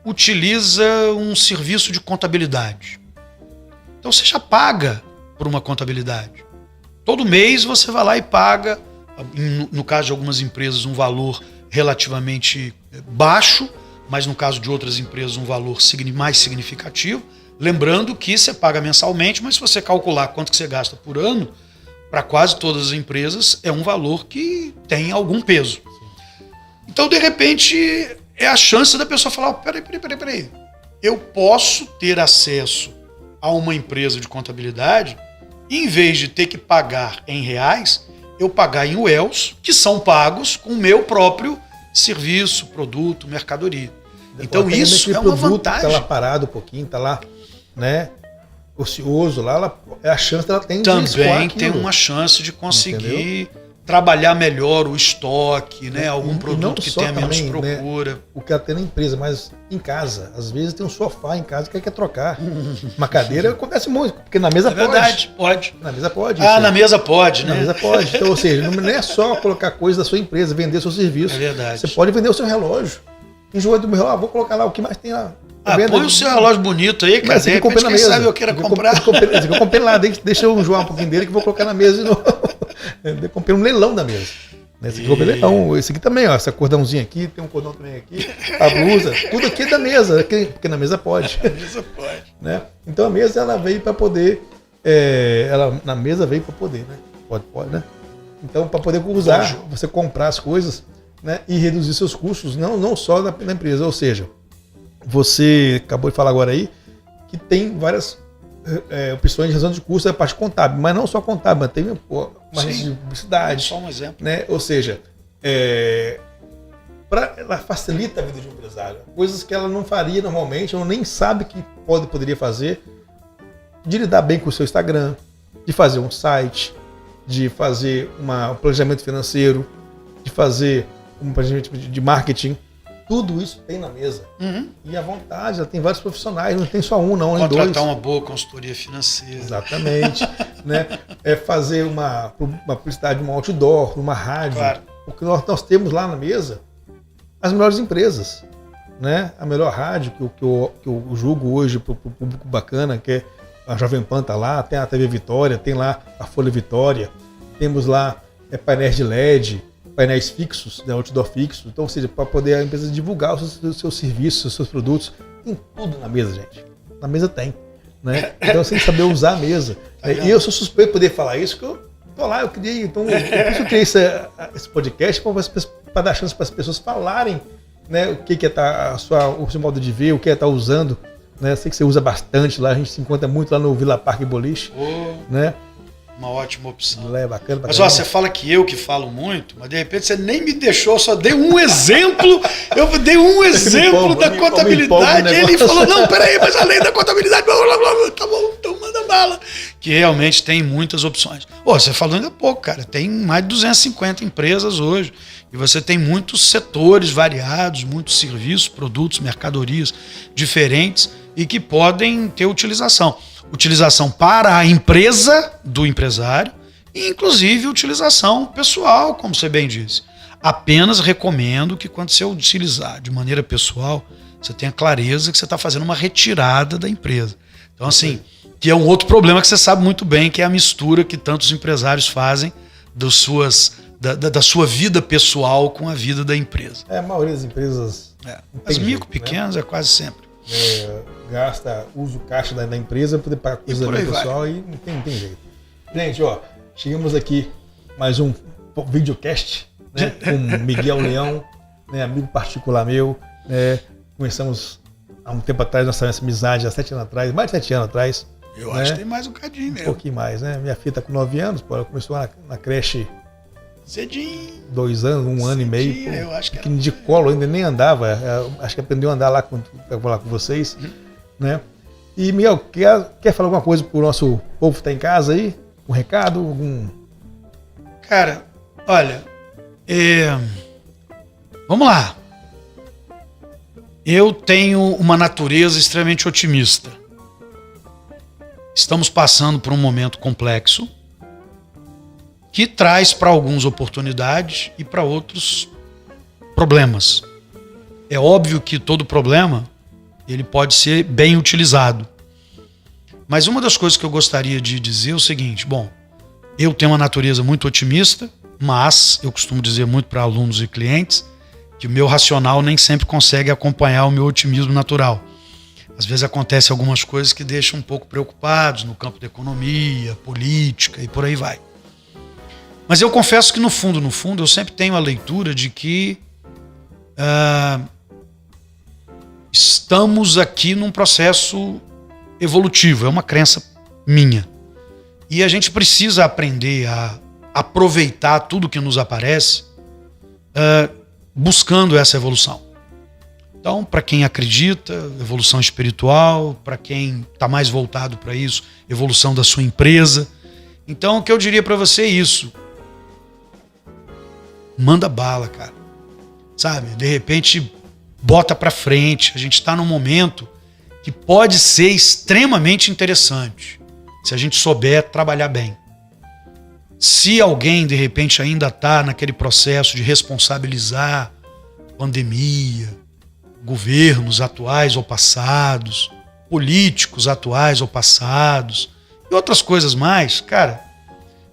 utiliza um serviço de contabilidade. Então você já paga por uma contabilidade. Todo mês você vai lá e paga, no caso de algumas empresas, um valor relativamente baixo, mas no caso de outras empresas um valor mais significativo. Lembrando que você paga mensalmente, mas se você calcular quanto que você gasta por ano, para quase todas as empresas é um valor que tem algum peso. Então, de repente, é a chance da pessoa falar, peraí, eu posso ter acesso a uma empresa de contabilidade e, em vez de ter que pagar em reais, eu pagar em UELs, que são pagos com o meu próprio serviço, produto, mercadoria. Então isso é uma vantagem. Está lá parado um pouquinho, está lá, né, ocioso lá, é a chance dela tem de também tem uma chance de conseguir trabalhar melhor o estoque, né, algum produto que tenha menos procura. Né, o que ela tem na empresa, mas em casa, às vezes tem um sofá em casa que quer trocar. Uma cadeira acontece muito, porque na mesa pode. Verdade, pode. Na mesa pode. Na mesa pode, né? Na mesa pode. Então, ou seja, não é só colocar coisa da sua empresa, vender seu serviço. É verdade. Você pode vender o seu relógio. Enjoa do meu relógio, vou colocar lá o que mais tem lá. Põe o seu relógio bonito aí, cara. Mas você compra na mesa. Sabe eu quero comprar. Eu comprei lá, deixa eu enjoar um pouquinho dele que vou colocar na mesa de novo. Eu comprei um leilão da mesa. Esse aqui eu leilão. Esse aqui também, ó. Esse cordãozinho aqui, tem um cordão também aqui. A blusa, tudo aqui é da mesa, porque na mesa pode. Na mesa pode. Né? Então a mesa ela veio para poder. Na mesa veio para poder, né? Pode, né? Então, para poder usar, você comprar as coisas, né? E reduzir seus custos, não só na empresa. Ou seja, você acabou de falar agora aí que tem várias opções de redução de custo da parte contábil, mas não só contábil, mas tem uma agência de publicidade. Só um exemplo. Né? Ou seja, ela facilita a vida de um empresário. Coisas que ela não faria normalmente, ou nem sabe que poderia fazer, de lidar bem com o seu Instagram, de fazer um site, de fazer um planejamento financeiro, de fazer um planejamento de marketing. Tudo isso tem na mesa. E à vontade, ela tem vários profissionais, não tem só um, não, nem dois. Contratar uma boa consultoria financeira. Exatamente. Né? Fazer uma publicidade, uma outdoor, uma rádio. Claro. Porque nós temos lá na mesa as melhores empresas. Né? A melhor rádio que eu julgo hoje para o público bacana, que é a Jovem Pan, tá lá, tem a TV Vitória, tem lá a Folha Vitória, temos lá painéis de LED, painéis fixos, né, outdoor fixo. Então, ou seja, para poder a empresa divulgar os seus serviços, os seus produtos, tem tudo na mesa, gente. Na mesa tem. Né? Então, você tem que saber usar a mesa. E eu sou suspeito de poder falar isso, porque eu tô lá, eu criei. Então, por isso eu criei esse podcast para dar chance para as pessoas falarem, né, o que é o seu modo de ver, o que é estar usando. Né? Sei que você usa bastante lá, a gente se encontra muito lá no Vila Parque Boliche. Né? Uma ótima opção. Bacana. Mas você fala que falo muito, mas de repente você nem me deixou, só dei um exemplo. Eu dei um exemplo da contabilidade. E ele falou: não, peraí, mas além da contabilidade, blá, blá, blá, tá bom, então manda bala. Que realmente tem muitas opções. Você falou ainda há pouco, cara. Tem mais de 250 empresas hoje. E você tem muitos setores variados, muitos serviços, produtos, mercadorias diferentes e que podem ter utilização. Utilização para a empresa do empresário e, inclusive, utilização pessoal, como você bem disse. Apenas recomendo que, quando você utilizar de maneira pessoal, você tenha clareza que você está fazendo uma retirada da empresa. Então, assim, que é um outro problema que você sabe muito bem, que é a mistura que tantos empresários fazem da sua vida pessoal com a vida da empresa. A maioria das empresas... As micro, pequenas, né? Quase sempre. Usa o caixa da empresa para poder pagar coisa da pessoal e não tem jeito. Gente, chegamos aqui mais um videocast, né, com Miguel Leão, né, amigo particular meu. Começamos há um tempo atrás, nossa amizade, há 7 anos atrás, mais de 7 anos atrás. Eu acho que tem mais um cadinho mesmo. Um pouquinho mais, né? Minha filha está com 9 anos, ela começou na creche cedinho. 2 anos, 1 ano e meio. Eu acho que de colo ainda nem andava. Acho que aprendeu a andar lá para falar com vocês. Né? E, Miguel, quer falar alguma coisa pro nosso povo que está em casa aí? Um recado? Cara, olha, vamos lá. Eu tenho uma natureza extremamente otimista. Estamos passando por um momento complexo que traz para alguns oportunidades e para outros problemas. É óbvio que todo problema ele pode ser bem utilizado. Mas uma das coisas que eu gostaria de dizer é o seguinte, bom, eu tenho uma natureza muito otimista, mas eu costumo dizer muito para alunos e clientes que o meu racional nem sempre consegue acompanhar o meu otimismo natural. Às vezes acontecem algumas coisas que deixam um pouco preocupados no campo da economia, política e por aí vai. Mas eu confesso que no fundo, eu sempre tenho a leitura de que estamos aqui num processo evolutivo, é uma crença minha. E a gente precisa aprender a aproveitar tudo que nos aparece buscando essa evolução. Então, para quem acredita, evolução espiritual, para quem está mais voltado para isso, evolução da sua empresa. Então, o que eu diria para você é isso. Manda bala, cara. Sabe? De repente, bota para frente. A gente está num momento que pode ser extremamente interessante, se a gente souber trabalhar bem. Se alguém, de repente, ainda está naquele processo de responsabilizar pandemia, governos atuais ou passados, políticos atuais ou passados e outras coisas mais, cara,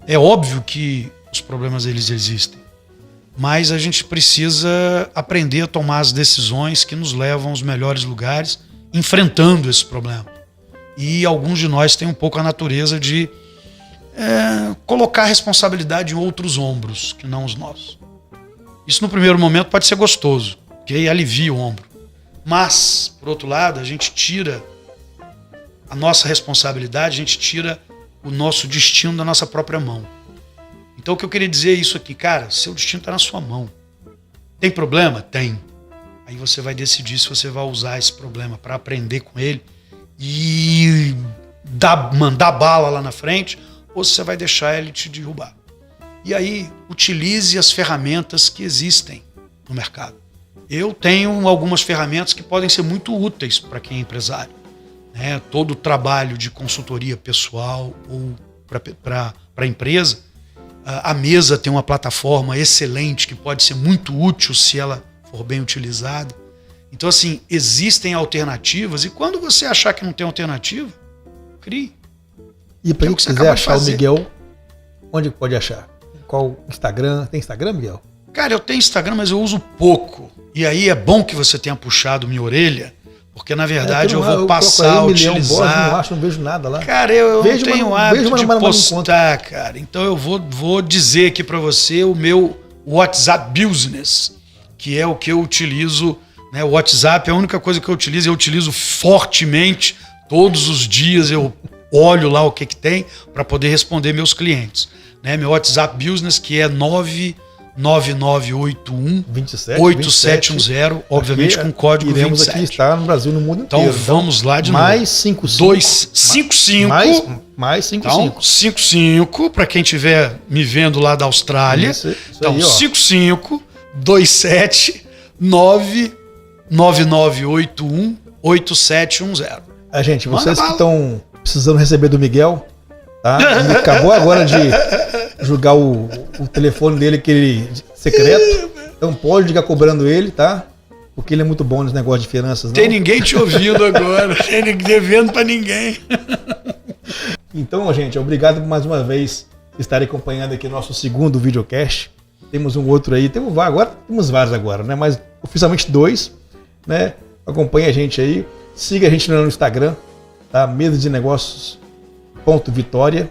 é óbvio que os problemas eles existem, mas a gente precisa aprender a tomar as decisões que nos levam aos melhores lugares enfrentando esse problema. E alguns de nós têm um pouco a natureza de colocar a responsabilidade em outros ombros que não os nossos. Isso no primeiro momento pode ser gostoso, porque aí alivia o ombro. Mas, por outro lado, a gente tira a nossa responsabilidade, a gente tira o nosso destino da nossa própria mão. Então o que eu queria dizer é isso aqui, cara, seu destino está na sua mão. Tem problema? Tem. Aí você vai decidir se você vai usar esse problema para aprender com ele e mandar bala lá na frente, ou se você vai deixar ele te derrubar. E aí, utilize as ferramentas que existem no mercado. Eu tenho algumas ferramentas que podem ser muito úteis para quem é empresário. Né? Todo o trabalho de consultoria pessoal ou para a empresa, a mesa tem uma plataforma excelente que pode ser muito útil se ela for bem utilizada. Então, assim, existem alternativas e quando você achar que não tem alternativa, crie. E para quem quiser achar o Miguel, onde pode achar? Qual Instagram? Tem Instagram, Miguel? Cara, eu tenho Instagram, mas eu uso pouco. E aí é bom que você tenha puxado minha orelha, porque na verdade eu vou passar a utilizar. Não vejo nada lá. Cara, eu não tenho hábito de postar, cara. Então eu vou dizer aqui para você o meu WhatsApp Business, que é o que eu utilizo. Né? O WhatsApp é a única coisa que eu utilizo fortemente. Todos os dias eu olho lá o que tem para poder responder meus clientes. Né? Meu WhatsApp Business, que é 99981-8710, obviamente com código 27. Aqui estar no Brasil, no mundo inteiro. Então vamos lá de mais novo. 55. Mais 55. Então, 55, para quem estiver me vendo lá da Austrália. Isso então, aí, 55 27 99981-8710. Gente, vocês que estão precisando receber do Miguel, tá? Ele acabou agora de julgar o telefone dele, aquele secreto. Então pode ligar cobrando ele, tá? Porque ele é muito bom nesse negócio de finanças. Não? Tem ninguém te ouvindo agora, tem devendo pra ninguém. Então, gente, obrigado mais uma vez por estarem acompanhando aqui nosso segundo videocast. Temos um outro aí, temos vários agora, né? Mas oficialmente 2, né? Acompanhe a gente aí, siga a gente no Instagram, tá? mesadenegócios.vitoria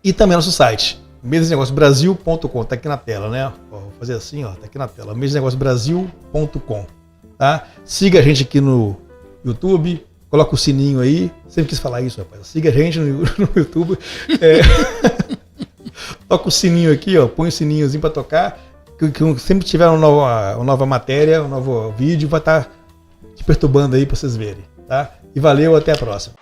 e também nosso site, mesadenegóciosbrasil.com, tá aqui na tela, né? Ó, vou fazer assim, ó, tá aqui na tela, mesadenegóciosbrasil.com, tá? Siga a gente aqui no YouTube, coloca o sininho aí, sempre quis falar isso, rapaz, siga a gente no YouTube, toca o sininho aqui, ó, põe o sininhozinho para tocar, que sempre tiver uma nova matéria, um novo vídeo, vai estar te perturbando aí para vocês verem, tá? E valeu, até a próxima.